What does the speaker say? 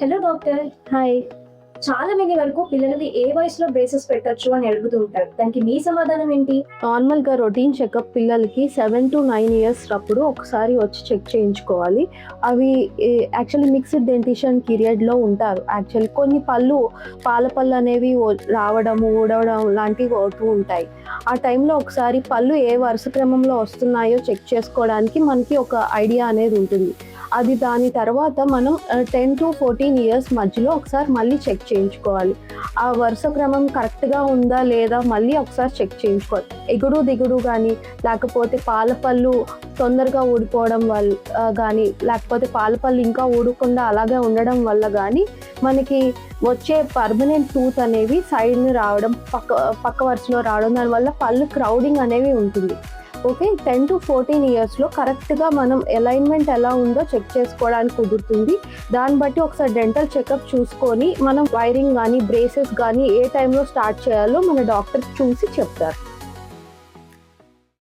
Hello doctor. Hi. చాలా మంది వరకు పిల్లలకి ఏ వయసులో బ్రేసెస్ పెట్టొచ్చు అని అడుగుతూ ఉంటారు. దానికి మీ సమాధానం ఏంటి? నార్మల్‌గా రొటీన్ చెకప్ పిల్లలకి 7-9 ఇయర్స్ అప్పుడు ఒకసారి వచ్చి చెక్ చేయించుకోవాలి. అవి యాక్చువల్లీ మిక్స్డ్ డెంటిషన్ పీరియడ్‌లో ఉంటారు. యాక్చువల్లీ కొన్ని పళ్ళు పాల పళ్ళు అనేవి రావడము, ఊడవడం లాంటివి అవుతూ ఉంటాయి. ఆ టైంలో ఒకసారి పళ్ళు ఏ వరుస క్రమంలో వస్తున్నాయో చెక్ చేసుకోవడానికి మనకి ఒక ఐడియా అనేది ఉంటుంది. అది దాని తర్వాత మనం 10-14 ఇయర్స్ మధ్యలో ఒకసారి మళ్ళీ చెక్ చేయించుకోవాలి. ఆ వరుస క్రమం కరెక్ట్‌గా ఉందా లేదా మళ్ళీ ఒకసారి చెక్ చేయించుకోవాలి. ఎగుడు దిగుడు గానీ, లేకపోతే పాల పళ్ళు తొందరగా ఊడిపోవడం గానీ, లేకపోతే పాల పళ్ళు ఇంకా ఊడకుండా అలాగే ఉండడం వల్ల గానీ, మనకి వచ్చే పర్మనెంట్ టూత్ అనేవి సైడ్‌ని రావడం, పక్క వరుసలో రావడం, దానివల్ల పళ్ళు క్రౌడింగ్ అనేవి ఉంటుంది. ఓకే. 10-14 ఇయర్స్‌లో కరెక్ట్‌గా మనం అలైన్‌మెంట్ ఎలా ఉందో చెక్ చేసుకోవడానికి కుదురుతుంది. దాన్ని బట్టి ఒకసారి డెంటల్ చెకప్ చూసుకొని మనం వైరింగ్ గానీ, బ్రేసెస్ గానీ ఏ టైంలో స్టార్ట్ చేయాలో మన డాక్టర్ చూసి చెప్తారు.